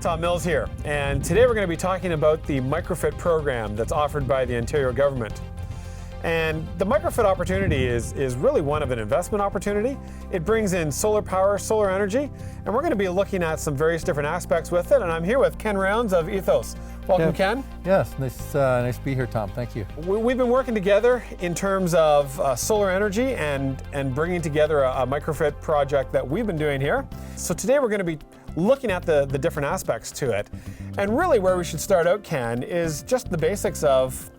Tom Mills here, and today we're going to be talking about the MicroFIT program that's offered by the Ontario government. And the MicroFIT opportunity is really one of an investment opportunity. It brings in solar power, solar energy, and we're going to be looking at some various different aspects with it. And I'm here with Ken Rounds of Ethos. Welcome, Ken. Yes, nice to be here, Tom. Thank you. We've been working together in terms of solar energy and bringing together a MicroFIT project that we've been doing here. So today we're going to be looking at the different aspects to it. And really where we should start out, Ken, is just the basics of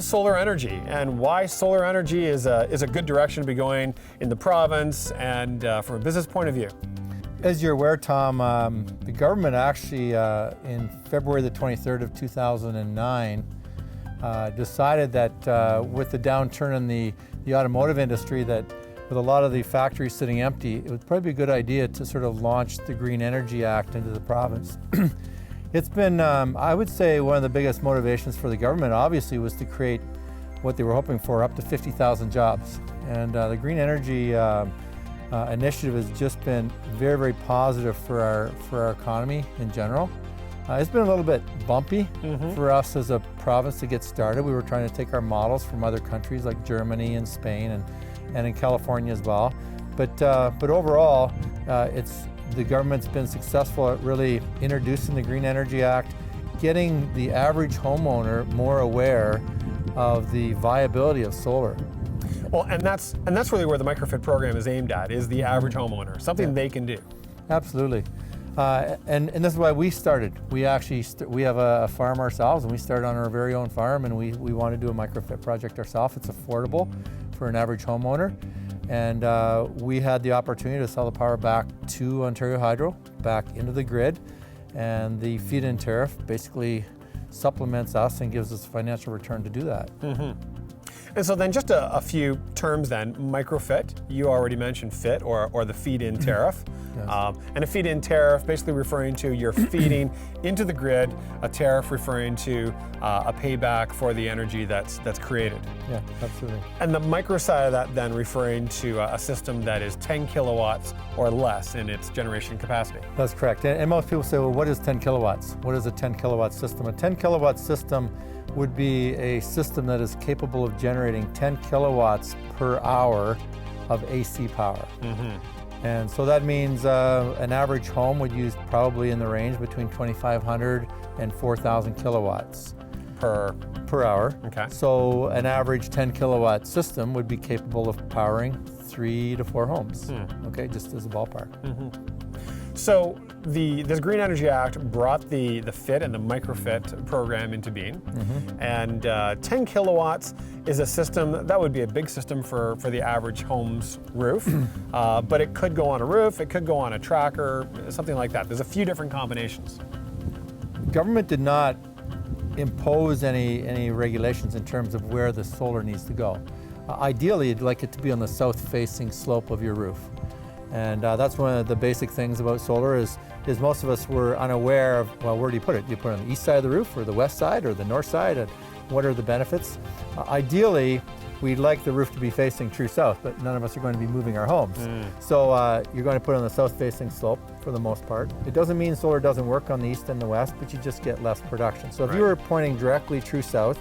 solar energy and why solar energy is a good direction to be going in the province and from a business point of view. As you're aware, Tom, the government actually in February the 23rd of 2009 decided that with the downturn in the automotive industry, that with a lot of the factories sitting empty, it would probably be a good idea to sort of launch the Green Energy Act into the province. It's been, I would say, one of the biggest motivations for the government, obviously, was to create what they were hoping for, up to 50,000 jobs. And the Green Energy initiative has just been very, very positive for our economy in general. It's been a little bit bumpy for us as a province to get started. We were trying to take our models from other countries like Germany and Spain and in California as well. But overall, the government's been successful at really introducing the Green Energy Act, getting the average homeowner more aware of the viability of solar. Well, and that's really where the MicroFIT program is aimed at, is the average homeowner, something they can do. Absolutely. And this is why we started. We actually we have a farm ourselves, and we started on our very own farm, and we want to do a MicroFIT project ourselves. It's affordable for an average homeowner. And we had the opportunity to sell the power back to Ontario Hydro, back into the grid. And the feed-in tariff basically supplements us and gives us a financial return to do that. And so then just a few terms then, MicroFIT, you already mentioned FIT or the feed-in tariff. Yes. And a feed-in tariff basically referring to you're feeding into the grid, a tariff referring to a payback for the energy that's created. Yeah, absolutely. And the micro side of that then referring to a system that is 10 kilowatts or less in its generation capacity. That's correct. And most people say, well, what is 10 kilowatts? What is a 10 kilowatt system? A 10 kilowatt system would be a system that is capable of generating 10 kilowatts per hour of AC power. And so that means an average home would use probably in the range between 2,500 and 4,000 kilowatts per hour. Okay. So an average 10 kilowatt system would be capable of powering 3 to 4 homes. Okay, just as a ballpark. So this Green Energy Act brought the FIT and the MicroFIT program into being. And 10 kilowatts is a system that would be a big system for the average home's roof. But it could go on a roof, it could go on a tracker, something like that. There's a few different combinations. Government did not impose any regulations in terms of where the solar needs to go. Ideally, you'd like it to be on the south-facing slope of your roof. And that's one of the basic things about solar is most of us were unaware of, well, where do you put it? Do you put it on the east side of the roof or the west side or the north side? And what are the benefits? Ideally, we'd like the roof to be facing true south, but none of us are going to be moving our homes. So you're going to put it on the south-facing slope for the most part. It doesn't mean solar doesn't work on the east and the west, but you just get less production. So if you were pointing directly true south,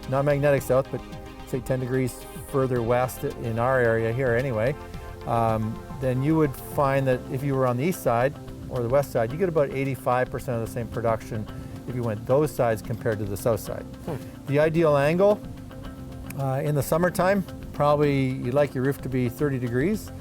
not magnetic south, but say 10 degrees further west in our area here anyway, then you would find that if you were on the east side or the west side, you get about 85% of the same production if you went those sides compared to the south side. The ideal angle in the summertime, probably you'd like your roof to be 30 degrees,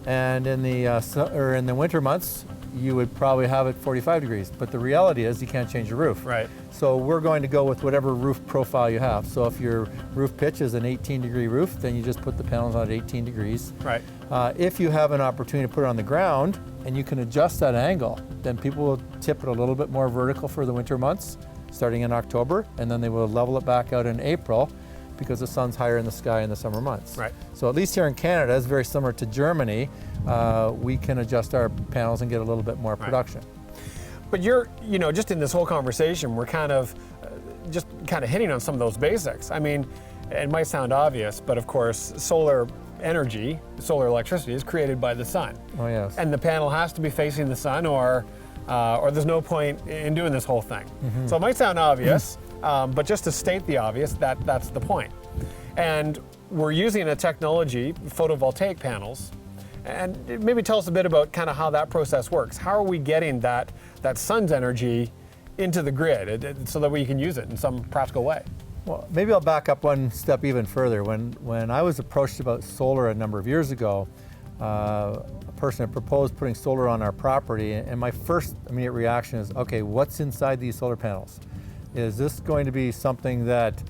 and in the winter months, you would probably have it 45 degrees. But the reality is you can't change your roof. Right. So we're going to go with whatever roof profile you have. So if your roof pitch is an 18-degree roof, then you just put the panels on at 18 degrees. Right. If you have an opportunity to put it on the ground and you can adjust that angle, then people will tip it a little bit more vertical for the winter months, starting in October, and then they will level it back out in April because the sun's higher in the sky in the summer months. Right. So at least here in Canada, it's very similar to Germany, we can adjust our panels and get a little bit more production. But just in this whole conversation, we're kind of hitting on some of those basics. I mean, it might sound obvious, but of course, solar energy, solar electricity is created by the sun. Oh yes. And the panel has to be facing the sun or or there's no point in doing this whole thing. So it might sound obvious, but just to state the obvious, that's the point. And we're using a technology, photovoltaic panels, and maybe tell us a bit about kind of how that process works. How are we getting that sun's energy into the grid so that we can use it in some practical way? Well, maybe I'll back up one step even further. When I was approached about solar a number of years ago, a person had proposed putting solar on our property, and my first immediate reaction is, okay, what's inside these solar panels? Is this going to be something that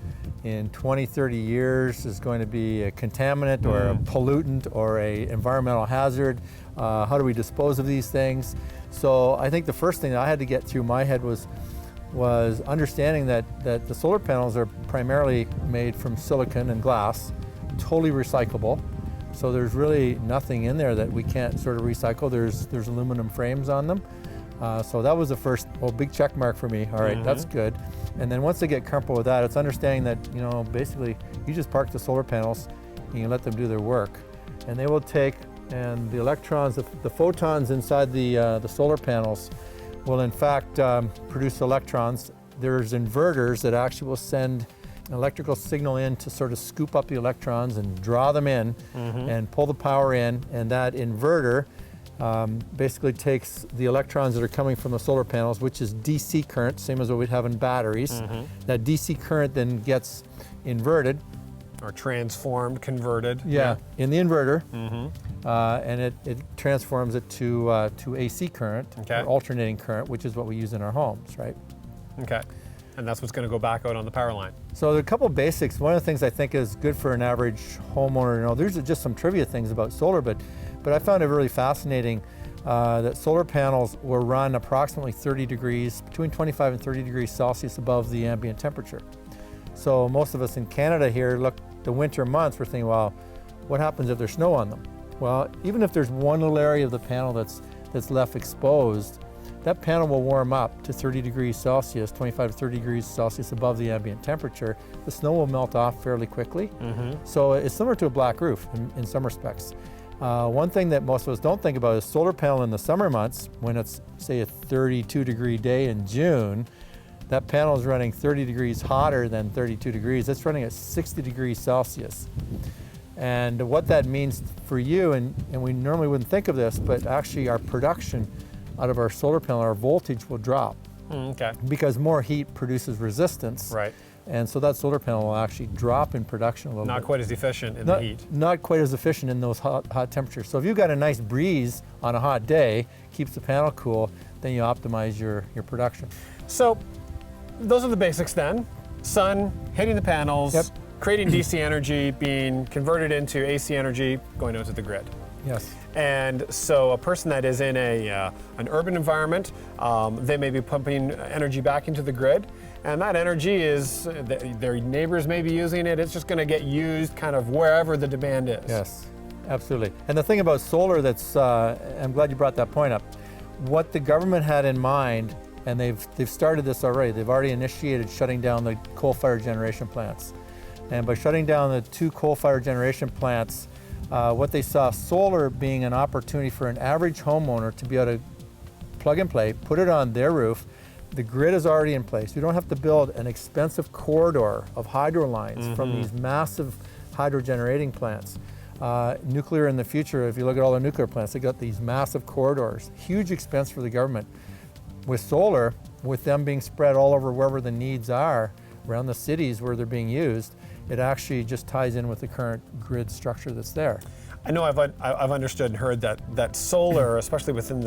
in 20, 30 years is going to be a contaminant or a pollutant or a environmental hazard? How do we dispose of these things? So I think the first thing that I had to get through my head was understanding that the solar panels are primarily made from silicon and glass, totally recyclable. So there's really nothing in there that we can't sort of recycle. There's aluminum frames on them. So that was the first big check mark for me. All right, that's good. And then once they get comfortable with that, it's understanding that, you know, basically you just park the solar panels and you let them do their work. And they will take, and the electrons, the photons inside the solar panels will in fact produce electrons. There's inverters that actually will send an electrical signal in to sort of scoop up the electrons and draw them in and pull the power in, and that inverter basically takes the electrons that are coming from the solar panels, which is DC current, same as what we'd have in batteries. That DC current then gets inverted. Or transformed, converted. Yeah, in the inverter. And it transforms it to AC current, or alternating current, which is what we use in our homes, right? Okay. And that's what's going to go back out on the power line. So there are a couple of basics. One of the things I think is good for an average homeowner to know, there's just some trivia things about solar, but I found it really fascinating that solar panels will run approximately 30 degrees, between 25 and 30 degrees Celsius above the ambient temperature. So most of us in Canada here, look, the winter months, we're thinking, well, what happens if there's snow on them? Well, even if there's one little area of the panel that's left exposed, that panel will warm up to 30 degrees Celsius, 25 to 30 degrees Celsius above the ambient temperature. The snow will melt off fairly quickly. So it's similar to a black roof in some respects. One thing that most of us don't think about is solar panel in the summer months, when it's, say, a 32-degree day in June, that panel is running 30 degrees hotter than 32 degrees. It's running at 60 degrees Celsius. And what that means for you, and we normally wouldn't think of this, but actually our production out of our solar panel, our voltage will drop. Because more heat produces resistance. Right. And so that solar panel will actually drop in production a little bit. Not quite as efficient in the heat. Not quite as efficient in those hot temperatures. So if you've got a nice breeze on a hot day, keeps the panel cool, then you optimize your production. So those are the basics then. Sun hitting the panels, creating DC energy, being converted into AC energy, going out to the grid. Yes. And so a person that is in an urban environment, they may be pumping energy back into the grid, and that energy is, their neighbors may be using it, it's just going to get used kind of wherever the demand is. Yes, absolutely. And the thing about solar that's, I'm glad you brought that point up, what the government had in mind, and they've started this already, they've already initiated shutting down the coal-fired generation plants. And by shutting down the 2 coal-fired generation plants, what they saw solar being an opportunity for an average homeowner to be able to plug and play, put it on their roof. The grid is already in place. We don't have to build an expensive corridor of hydro lines from these massive hydro generating plants. Nuclear in the future, if you look at all the nuclear plants, they got these massive corridors, huge expense for the government. With solar, with them being spread all over wherever the needs are, around the cities where they're being used, it actually just ties in with the current grid structure that's there. I know I've understood and heard that solar, especially within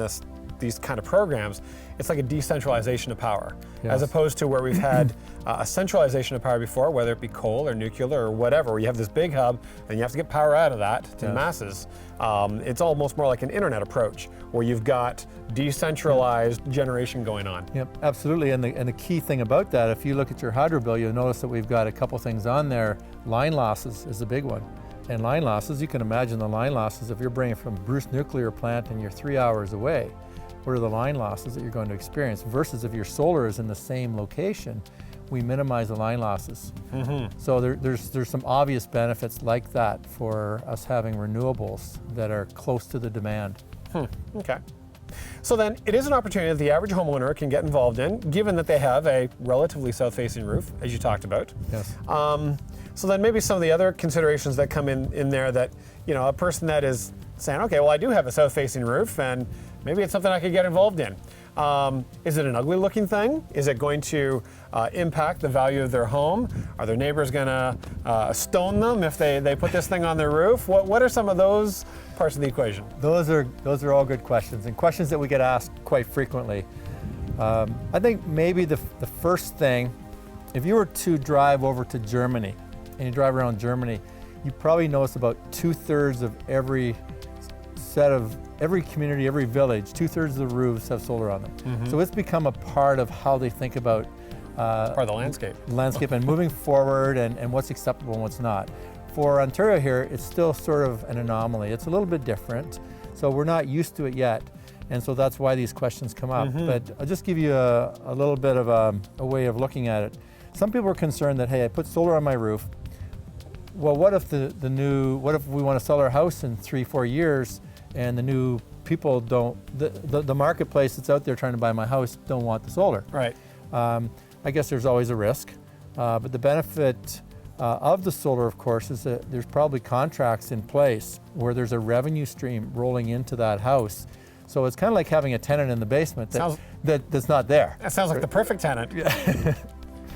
these kind of programs, it's like a decentralization of power, as opposed to where we've had a centralization of power before, whether it be coal or nuclear or whatever, where you have this big hub and you have to get power out of that to the masses. It's almost more like an internet approach, where you've got decentralized generation going on. Yep, absolutely. And the key thing about that, if you look at your hydro bill, you'll notice that we've got a couple things on there. Line losses is a big one. And line losses, you can imagine the line losses if you're bringing from Bruce Nuclear Plant and you're 3 hours away. What are the line losses that you're going to experience? Versus if your solar is in the same location, we minimize the line losses. So there's some obvious benefits like that for us having renewables that are close to the demand. Okay. So then it is an opportunity that the average homeowner can get involved in, given that they have a relatively south-facing roof, as you talked about. Yes. So then maybe some of the other considerations that come in there that, a person that is saying, okay, well, I do have a south-facing roof, and maybe it's something I could get involved in. Is it an ugly looking thing? Is it going to impact the value of their home? Are their neighbors going to stone them if they put this thing on their roof? What are some of those parts of the equation? Those are all good questions, and questions that we get asked quite frequently. I think maybe the first thing, if you were to drive over to Germany, and you drive around Germany, you probably notice about 2/3 of every community, every village, 2/3 of the roofs have solar on them. Mm-hmm. So it's become a part of how they think about part of the landscape and moving forward and what's acceptable and what's not. For Ontario here, it's still sort of an anomaly. It's a little bit different, so we're not used to it yet, and so that's why these questions come up. Mm-hmm. But I'll just give you a little bit of a way of looking at it. Some people are concerned that, hey, I put solar on my roof. Well, what if what if we want to sell our house in 3-4 years and the new people the marketplace that's out there trying to buy my house don't want the solar? Right. I guess there's always a risk, but the benefit of the solar, of course, is that there's probably contracts in place where there's a revenue stream rolling into that house. So it's kind of like having a tenant in the basement that's not there. That sounds like the perfect tenant. Yeah.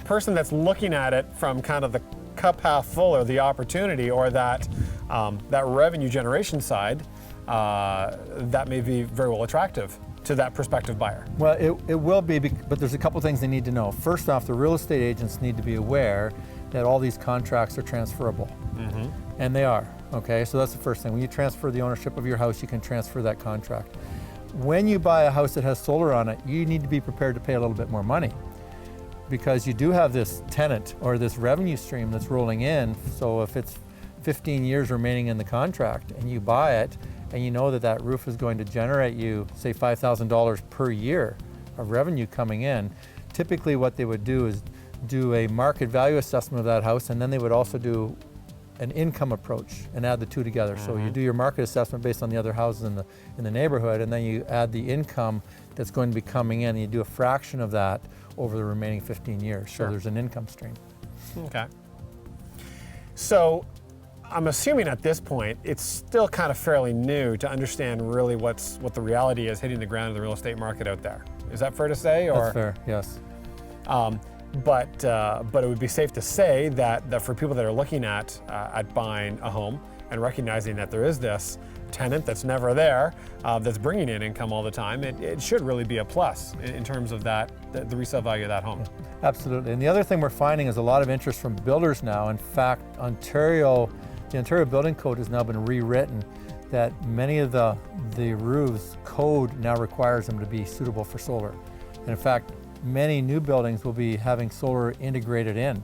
Person that's looking at it from kind of the cup half full, or the opportunity, or that revenue generation side, that may be very well attractive to that prospective buyer. Well, it will be, but there's a couple things they need to know. First off, the real estate agents need to be aware that all these contracts are transferable. Mm-hmm. And they are, okay? So that's the first thing. When you transfer the ownership of your house, you can transfer that contract. When you buy a house that has solar on it, you need to be prepared to pay a little bit more money, because you do have this tenant or this revenue stream that's rolling in. So if it's 15 years remaining in the contract and you buy it and you know that that roof is going to generate you, say, $5,000 per year of revenue coming in, typically what they would do is do a market value assessment of that house, and then they would also do an income approach and add the two together. Mm-hmm. So you do your market assessment based on the other houses in the neighborhood, and then you add the income that's going to be coming in, and you do a fraction of that over the remaining 15 years. Sure. So there's an income stream. Okay. So I'm assuming at this point, it's still kind of fairly new to understand really what the reality is hitting the ground in the real estate market out there. Is that fair to say? Or? That's fair, yes. But it would be safe to say that for people that are looking at buying a home and recognizing that there is this tenant that's never there, that's bringing in income all the time, it should really be a plus in terms of the resale value of that home. Yeah, absolutely. And the other thing we're finding is a lot of interest from builders now. In fact, the Ontario Building Code has now been rewritten that many of the roofs code now requires them to be suitable for solar. And in fact, many new buildings will be having solar integrated in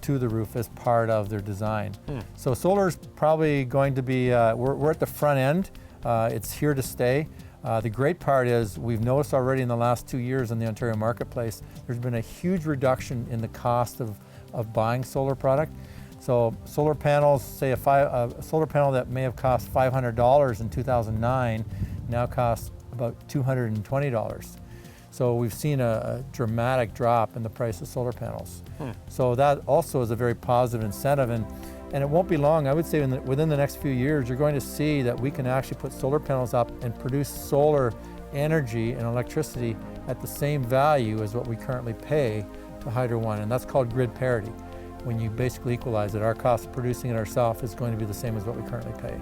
to the roof as part of their design. So solar is probably going to be, we're at the front end. It's here to stay. The great part is we've noticed already in the last 2 years in the Ontario marketplace, there's been a huge reduction in the cost of buying solar product. So solar panels, say a solar panel that may have cost $500 in 2009 now costs about $220. So we've seen a dramatic drop in the price of solar panels. So that also is a very positive incentive, and it won't be long. I would say within the next few years, you're going to see that we can actually put solar panels up and produce solar energy and electricity at the same value as what we currently pay to Hydro One, and that's called grid parity. When you basically equalize it, our cost of producing it ourselves is going to be the same as what we currently pay.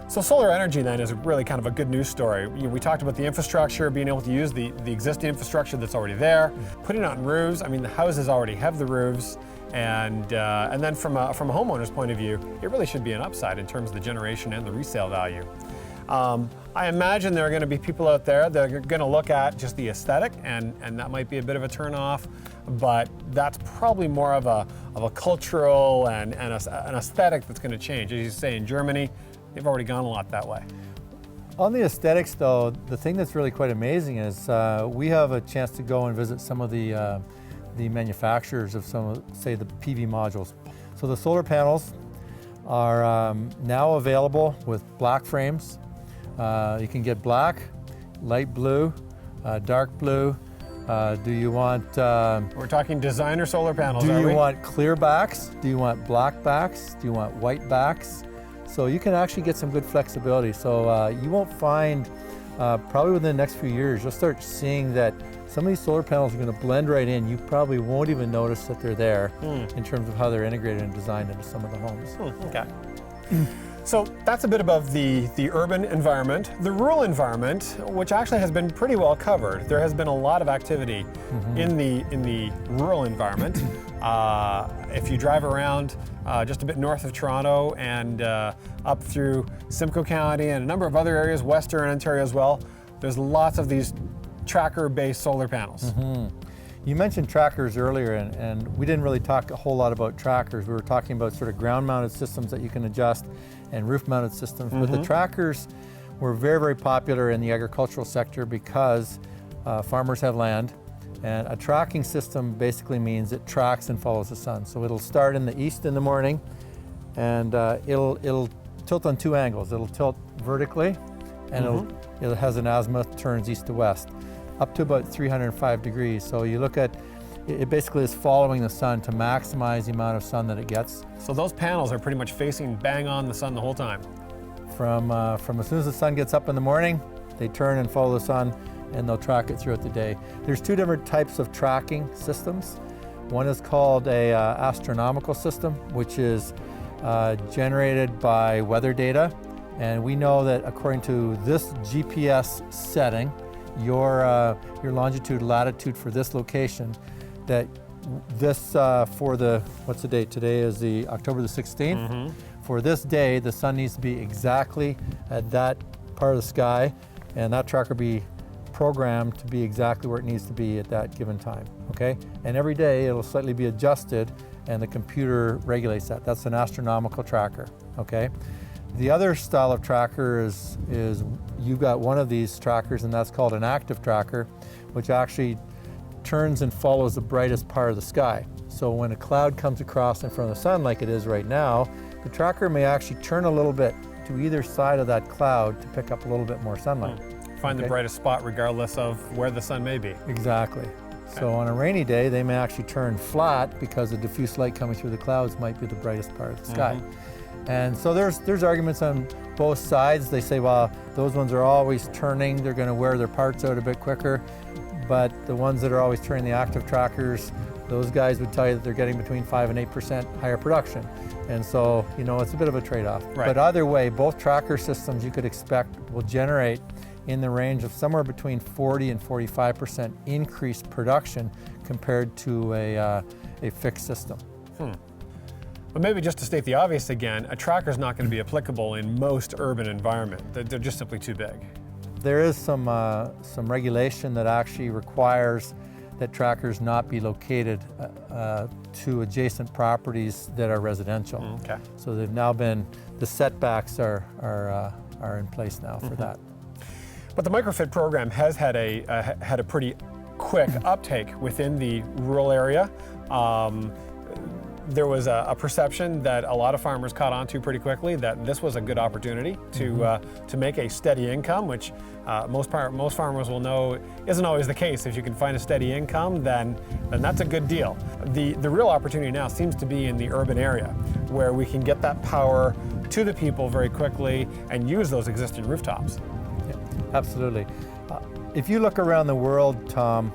So solar energy then is really kind of a good news story. We talked about the infrastructure, being able to use the existing infrastructure that's already there, putting it on roofs. I mean, the houses already have the roofs, and then from a homeowner's point of view, it really should be an upside in terms of the generation and the resale value. I imagine there are going to be people out there that are going to look at just the aesthetic, and that might be a bit of a turnoff, but that's probably more of a cultural and an aesthetic that's going to change. As you say, in Germany, they've already gone a lot that way. On the aesthetics though, the thing that's really quite amazing is we have a chance to go and visit some of the manufacturers of some of, say, the PV modules. So the solar panels are now available with black frames. You can get black, light blue, dark blue? Do you want... We're talking designer solar panels, do are you we? want clear backs? Do you want black backs? Do you want white backs? So you can actually get some good flexibility. So you won't find, probably within the next few years, you'll start seeing that some of these solar panels are going to blend right in. You probably won't even notice that they're there in terms of how they're integrated and designed into some of the homes. Okay. So that's a bit about the urban environment. The rural environment, which actually has been pretty well covered. There has been a lot of activity in the rural environment. If you drive around just a bit north of Toronto and up through Simcoe County and a number of other areas, Western Ontario as well, there's lots of these tracker-based solar panels. You mentioned trackers earlier, and we didn't really talk a whole lot about trackers. We were talking about sort of ground-mounted systems that you can adjust and roof-mounted systems. But the trackers were very, very popular in the agricultural sector because farmers have land, and a tracking system basically means it tracks and follows the sun. So it'll start in the east in the morning, and it'll tilt on two angles. It'll tilt vertically, and it has an azimuth, turns east to west, up to about 305 degrees. So you look at, it basically is following the sun to maximize the amount of sun that it gets. So those panels are pretty much facing bang on the sun the whole time. From as soon as the sun gets up in the morning, they turn and follow the sun, and they'll track it throughout the day. There's two different types of tracking systems. One is called a astronomical system, which is generated by weather data. And we know that according to this GPS setting, your longitude, latitude for this location, that this for the, what's the date? Today is the October the 16th. For this day, the sun needs to be exactly at that part of the sky, and that tracker be programmed to be exactly where it needs to be at that given time, okay? And every day it'll slightly be adjusted, and the computer regulates that. That's an astronomical tracker, okay? The other style of tracker is you've got one of these trackers, and that's called an active tracker, which actually turns and follows the brightest part of the sky. So when a cloud comes across in front of the sun like it is right now, the tracker may actually turn a little bit to either side of that cloud to pick up a little bit more sunlight. Find the brightest spot regardless of where the sun may be. Exactly. Okay. So on a rainy day, they may actually turn flat because the diffuse light coming through the clouds might be the brightest part of the sky. And so there's arguments on both sides. They say, well, those ones are always turning, they're going to wear their parts out a bit quicker. But the ones that are always turning, the active trackers, those guys would tell you that they're getting between 5 and 8% higher production. And so, you know, it's a bit of a trade-off. Right. But either way, both tracker systems you could expect will generate in the range of somewhere between 40 and 45% increased production compared to a fixed system. But maybe just to state the obvious again, a tracker is not going to be applicable in most urban environments. They're just simply too big. There is some regulation that actually requires that trackers not be located to adjacent properties that are residential. Okay. So they've now been, the setbacks are in place now for that. But the MicroFIT program has had a pretty quick uptake within the rural area. There was a perception that a lot of farmers caught on to pretty quickly that this was a good opportunity to make a steady income, which most farmers will know isn't always the case. If you can find a steady income, then that's a good deal. The real opportunity now seems to be in the urban area, where we can get that power to the people very quickly and use those existing rooftops. Yeah, absolutely. If you look around the world, Tom,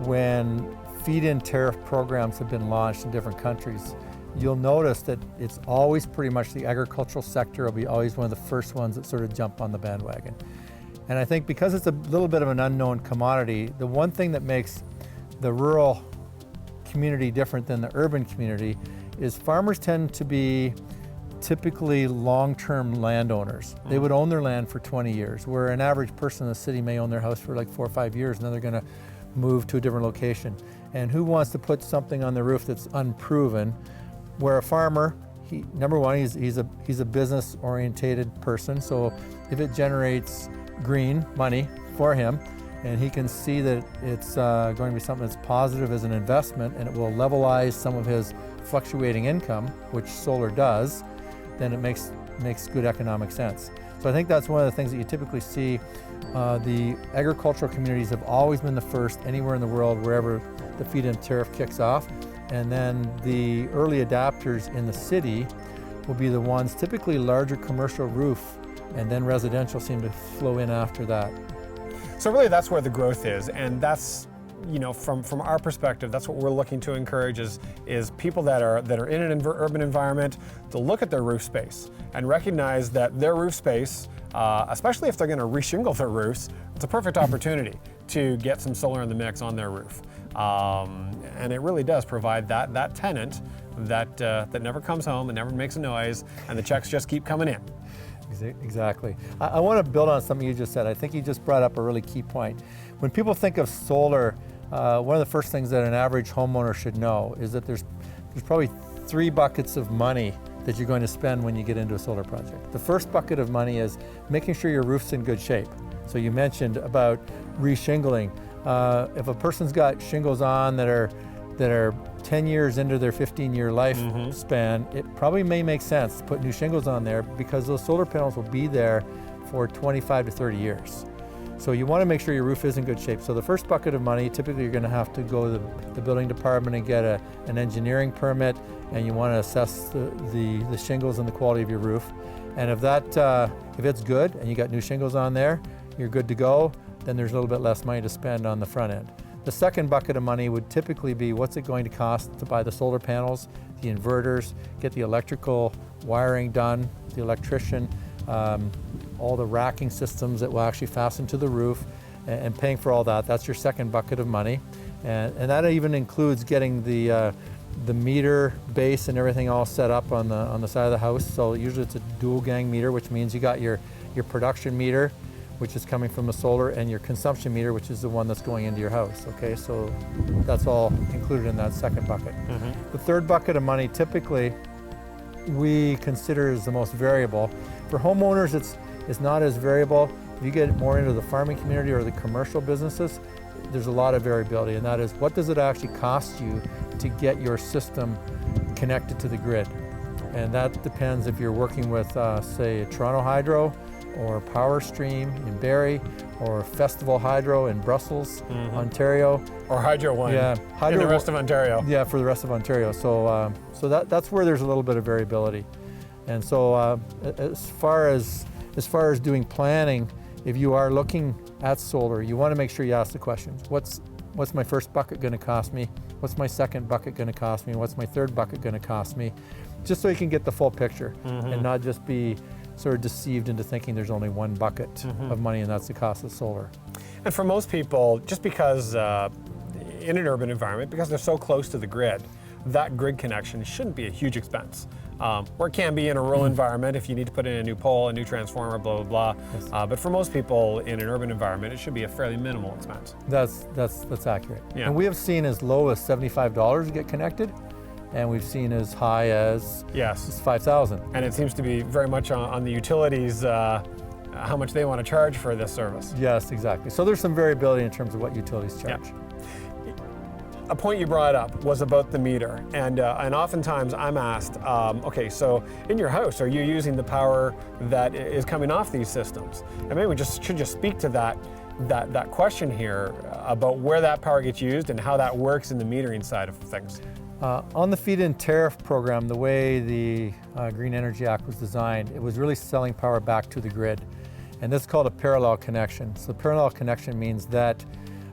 when feed-in tariff programs have been launched in different countries, you'll notice that it's always pretty much the agricultural sector will be always one of the first ones that sort of jump on the bandwagon. And I think because it's a little bit of an unknown commodity, the one thing that makes the rural community different than the urban community is farmers tend to be typically long-term landowners. They would own their land for 20 years, where an average person in the city may own their house for like 4 or 5 years, and then they're going to move to a different location. And who wants to put something on the roof that's unproven? Where a farmer, number one, he's a business-orientated person, so if it generates green money for him, and he can see that it's going to be something that's positive as an investment, and it will levelize some of his fluctuating income, which solar does, then it makes good economic sense. So I think that's one of the things that you typically see. The agricultural communities have always been the first anywhere in the world wherever the feed-in tariff kicks off. And then the early adapters in the city will be the ones, typically larger commercial roof, and then residential seem to flow in after that. So really that's where the growth is, and that's, you know, from our perspective, that's what we're looking to encourage is people that are in an urban environment to look at their roof space and recognize that their roof space, especially if they're going to reshingle their roofs, it's a perfect opportunity to get some solar in the mix on their roof. And it really does provide that tenant that never comes home and never makes a noise, and the checks just keep coming in. Exactly. I want to build on something you just said. I think you just brought up a really key point. When people think of solar, one of the first things that an average homeowner should know is that there's probably 3 buckets of money that you're going to spend when you get into a solar project. The first bucket of money is making sure your roof's in good shape. So you mentioned about reshingling. If a person's got shingles on that are 10 years into their 15-year lifespan, it probably may make sense to put new shingles on there because those solar panels will be there for 25 to 30 years. So you want to make sure your roof is in good shape. So the first bucket of money, typically you're going to have to go to the building department and get an engineering permit, and you want to assess the shingles and the quality of your roof. And if it's good and you got new shingles on there, you're good to go, then there's a little bit less money to spend on the front end. The second bucket of money would typically be what's it going to cost to buy the solar panels, the inverters, get the electrical wiring done, the electrician, all the racking systems that will actually fasten to the roof, and paying for all that. That's your second bucket of money. And that even includes getting the meter base and everything all set up on the side of the house. So usually it's a dual gang meter, which means you got your production meter, which is coming from the solar, and your consumption meter, which is the one that's going into your house, okay? So that's all included in that second bucket. The third bucket of money, typically, we consider as the most variable. For homeowners, it's not as variable. If you get more into the farming community or the commercial businesses, there's a lot of variability, and that is, what does it actually cost you to get your system connected to the grid? And that depends if you're working with, say, Toronto Hydro, or Power Stream in Barrie, or Festival Hydro in Brussels, Ontario. Or Hydro One Hydro in the rest of Ontario. Yeah, for the rest of Ontario. So, that's where there's a little bit of variability. And so as far as doing planning, if you are looking at solar, you want to make sure you ask the questions. What's my first bucket going to cost me? What's my second bucket going to cost me? What's my third bucket going to cost me? Just so you can get the full picture and not just be sort of deceived into thinking there's only one bucket of money, and that's the cost of solar. And for most people, just because in an urban environment, because they're so close to the grid, that grid connection shouldn't be a huge expense. Or it can be in a rural environment if you need to put in a new pole, a new transformer, blah, blah, blah. Yes. But for most people in an urban environment, it should be a fairly minimal expense. That's accurate. Yeah. And we have seen as low as $75 to get connected, and we've seen as high as $5,000. And it seems to be very much on the utilities, how much they want to charge for this service. Yes, exactly. So there's some variability in terms of what utilities charge. Yeah. A point you brought up was about the meter, and oftentimes I'm asked, okay, so in your house, are you using the power that is coming off these systems? And maybe we should just speak to that question here about where that power gets used and how that works in the metering side of things. On the feed-in tariff program, the way the Green Energy Act was designed, it was really selling power back to the grid. And this is called a parallel connection. So the parallel connection means that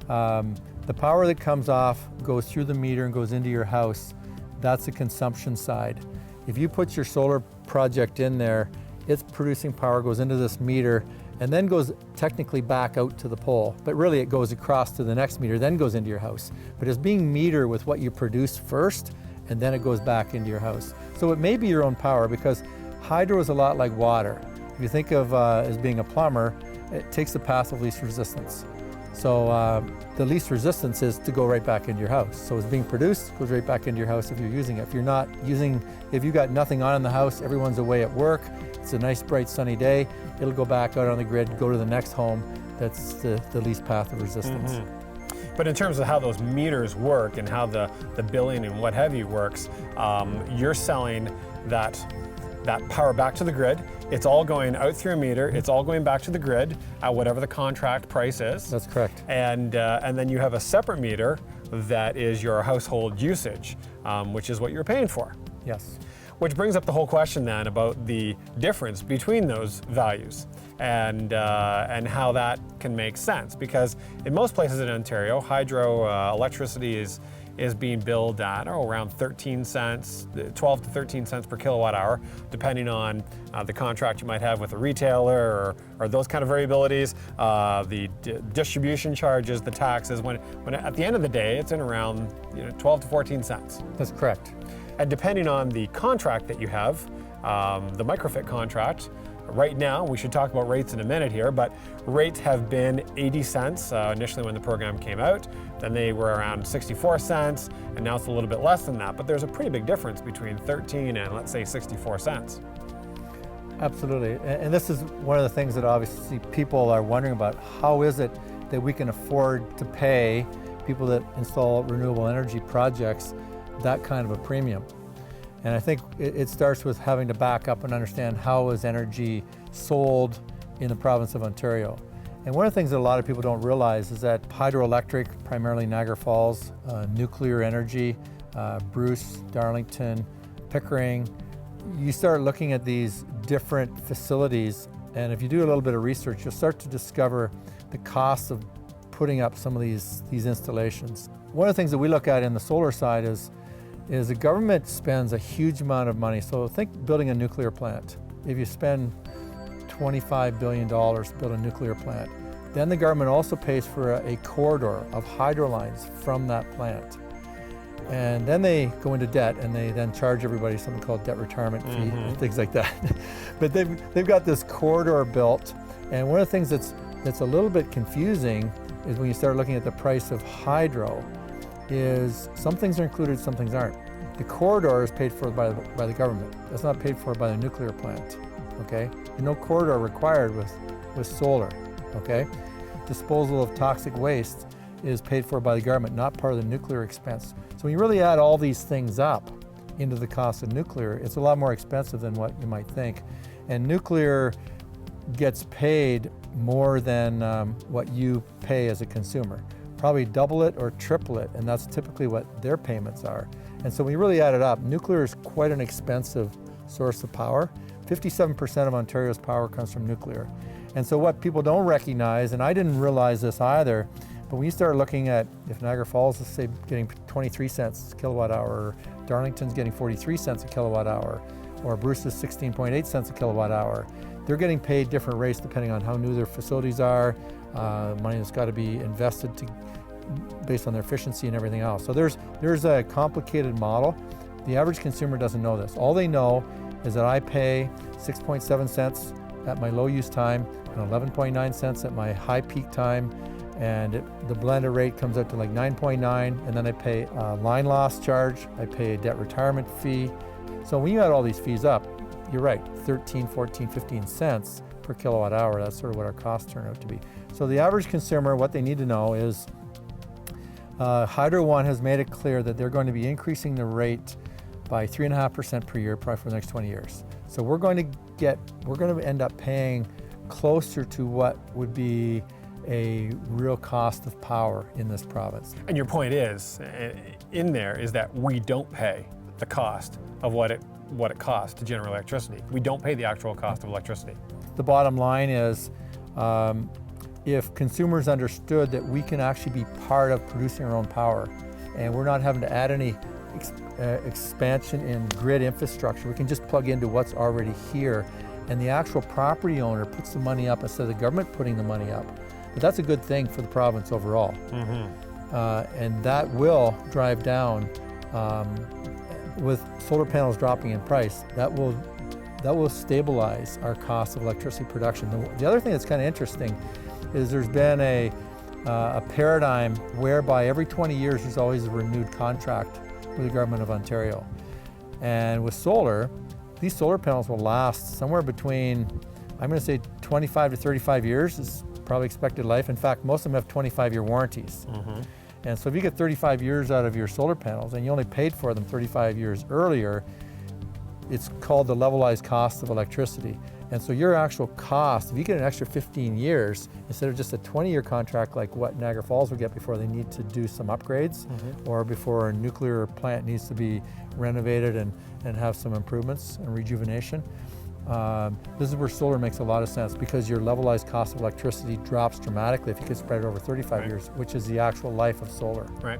the power that comes off goes through the meter and goes into your house. That's the consumption side. If you put your solar project in there, it's producing power, goes into this meter, and then goes technically back out to the pole. But really it goes across to the next meter, then goes into your house. But it's being metered with what you produce first, and then it goes back into your house. So it may be your own power, because hydro is a lot like water. If you think of as being a plumber, it takes the path of least resistance. So the least resistance is to go right back into your house. So it's being produced, goes right back into your house if you're using it. If you're not using, if you've got nothing on in the house, everyone's away at work, it's a nice bright sunny day, it'll go back out on the grid, go to the next home. That's the least path of resistance. But in terms of how those meters work and how the billing and what have you works, you're selling that that power back to the grid. It's all going out through a meter. It's all going back to the grid at whatever the contract price is. That's correct. And then you have a separate meter that is your household usage, which is what you're paying for. Yes. Which brings up the whole question then about the difference between those values and how that can make sense. Because in most places in Ontario, hydro electricity is being billed at around 13 cents, 12 to 13 cents per kilowatt hour, depending on the contract you might have with a retailer or those kind of variabilities, the distribution charges, the taxes. When at the end of the day, it's in around 12 to 14 cents. That's correct. And depending on the contract that you have, the MicroFIT contract, right now, we should talk about rates in a minute here, but rates have been 80 cents initially when the program came out. Then they were around 64 cents, and now it's a little bit less than that. But there's a pretty big difference between 13 and let's say 64 cents. Absolutely. And this is one of the things that obviously people are wondering about. How is it that we can afford to pay people that install renewable energy projects that kind of a premium? And I think it starts with having to back up and understand how is energy sold in the province of Ontario. And one of the things that a lot of people don't realize is that hydroelectric, primarily Niagara Falls, nuclear energy, Bruce, Darlington, Pickering, you start looking at these different facilities, and if you do a little bit of research, you'll start to discover the costs of putting up some of these installations. One of the things that we look at in the solar side is the government spends a huge amount of money. So think building a nuclear plant. If you spend $25 billion to build a nuclear plant, then the government also pays for a corridor of hydro lines from that plant. And then they go into debt, and they then charge everybody something called debt retirement fee, and things like that. But they've got this corridor built, and one of the things that's a little bit confusing is when you start looking at the price of hydro, is some things are included, some things aren't. The corridor is paid for by the government. That's not paid for by the nuclear plant, okay? There's no corridor required with solar, okay? Disposal of toxic waste is paid for by the government, not part of the nuclear expense. So when you really add all these things up into the cost of nuclear, it's a lot more expensive than what you might think. And nuclear gets paid more than what you pay as a consumer. Probably double it or triple it, and that's typically what their payments are. And so when you really add it up, nuclear is quite an expensive source of power. 57% of Ontario's power comes from nuclear. And so what people don't recognize, and I didn't realize this either, but when you start looking at, if Niagara Falls is say getting 23 cents a kilowatt hour, or Darlington's getting 43 cents a kilowatt hour, or Bruce is 16.8 cents a kilowatt hour, they're getting paid different rates depending on how new their facilities are, money that's got to be invested based on their efficiency and everything else. So there's a complicated model. The average consumer doesn't know this. All they know is that I pay 6.7 cents at my low use time and 11.9 cents at my high peak time, and the blended rate comes out to like 9.9, and then I pay a line loss charge, I pay a debt retirement fee. So when you add all these fees up, you're right, 13, 14, 15 cents per kilowatt hour. That's sort of what our costs turn out to be. So the average consumer, what they need to know is Hydro One has made it clear that they're going to be increasing the rate by 3.5% per year, probably for the next 20 years. So we're going to end up paying closer to what would be a real cost of power in this province. And your point is, in there, is that we don't pay the cost of what it costs to generate electricity. We don't pay the actual cost of electricity. The bottom line is, if consumers understood that we can actually be part of producing our own power, and we're not having to add any expansion in grid infrastructure, we can just plug into what's already here, and the actual property owner puts the money up instead of the government putting the money up. But that's a good thing for the province overall. And that will drive down, with solar panels dropping in price, that will stabilize our cost of electricity production. The other thing that's kind of interesting is there's been a paradigm whereby every 20 years there's always a renewed contract with the government of Ontario. And with solar, these solar panels will last somewhere between, I'm going to say 25 to 35 years is probably expected life. In fact, most of them have 25-year warranties. And so if you get 35 years out of your solar panels and you only paid for them 35 years earlier, it's called the levelized cost of electricity. And so your actual cost, if you get an extra 15 years, instead of just a 20-year contract like what Niagara Falls will get before they need to do some upgrades, or before a nuclear plant needs to be renovated and have some improvements and rejuvenation, this is where solar makes a lot of sense, because your levelized cost of electricity drops dramatically if you can spread it over 35 years, which is the actual life of solar. Right.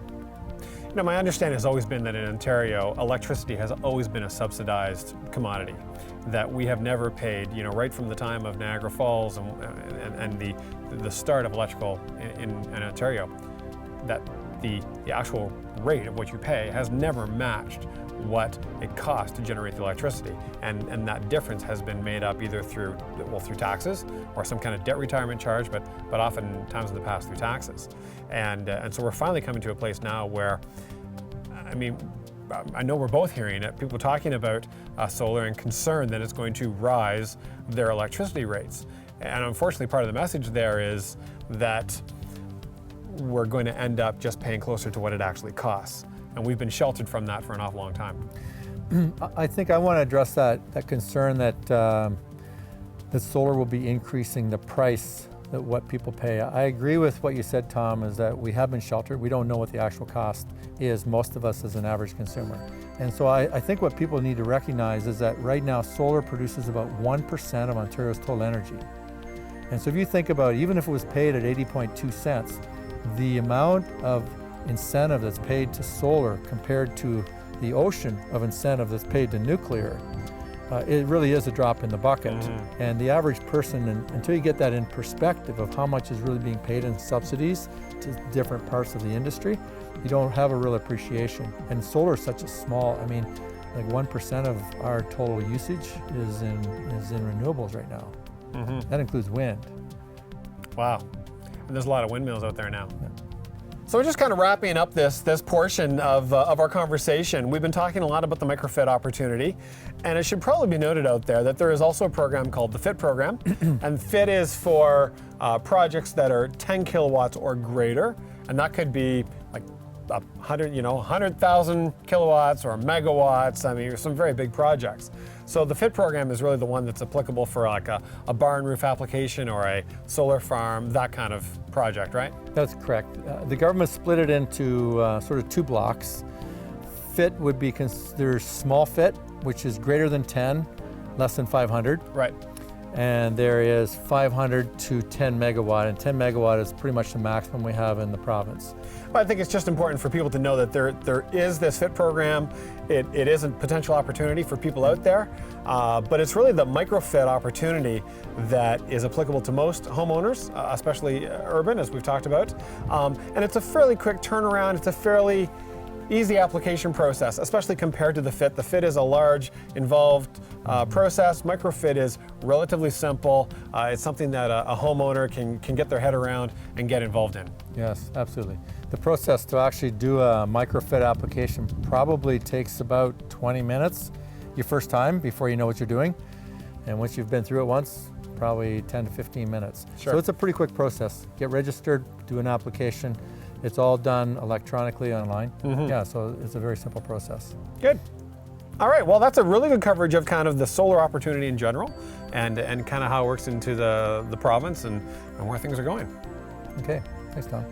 You know, my understanding has always been that in Ontario, electricity has always been a subsidized commodity, that we have never paid, you know, right from the time of Niagara Falls and the start of electrical in Ontario, that the actual rate of what you pay has never matched what it costs to generate the electricity, and that difference has been made up either through taxes or some kind of debt retirement charge, but oftentimes in the past through taxes, and so we're finally coming to a place now where, I mean, I know we're both hearing it, people talking about solar and concern that it's going to rise their electricity rates, and unfortunately part of the message there is that we're going to end up just paying closer to what it actually costs. And we've been sheltered from that for an awful long time. I think I want to address that concern that that solar will be increasing the price that what people pay. I agree with what you said, Tom, is that we have been sheltered. We don't know what the actual cost is, most of us as an average consumer. And so I think what people need to recognize is that right now solar produces about 1% of Ontario's total energy. And so if you think about it, even if it was paid at 80.2 cents, the amount of incentive that's paid to solar compared to the ocean of incentive that's paid to nuclear, it really is a drop in the bucket. And the average person, until you get that in perspective of how much is really being paid in subsidies to different parts of the industry, you don't have a real appreciation. And solar is such a small, I mean, like 1% of our total usage is in renewables right now. That includes wind. Wow. And there's a lot of windmills out there now. Yeah. So we're just kind of wrapping up this portion of our conversation. We've been talking a lot about the MicroFIT opportunity, and it should probably be noted out there that there is also a program called the FIT program, and FIT is for projects that are 10 kilowatts or greater, and that could be like 100,000 kilowatts or megawatts. I mean, some very big projects. So the FIT program is really the one that's applicable for like a barn roof application or a solar farm, that kind of project, right? That's correct. The government split it into sort of two blocks. FIT would be considered small FIT, which is greater than 10, less than 500. Right. And there is 500 to 10 megawatt, and 10 megawatt is pretty much the maximum we have in the province. But I think it's just important for people to know that there is this FIT program. It is a potential opportunity for people out there, but it's really the MicroFIT opportunity that is applicable to most homeowners, especially urban, as we've talked about. And it's a fairly quick turnaround. It's a fairly easy application process, especially compared to the FIT. The FIT is a large, involved process. MicroFIT is relatively simple. It's something that a homeowner can get their head around and get involved in. Yes, absolutely. The process to actually do a MicroFIT application probably takes about 20 minutes your first time before you know what you're doing. And once you've been through it once, probably 10 to 15 minutes. Sure. So it's a pretty quick process. Get registered, do an application. It's all done electronically online. Yeah, so it's a very simple process. Good. All right, well, that's a really good coverage of kind of the solar opportunity in general and kind of how it works into the province and where things are going. Okay, thanks, Tom.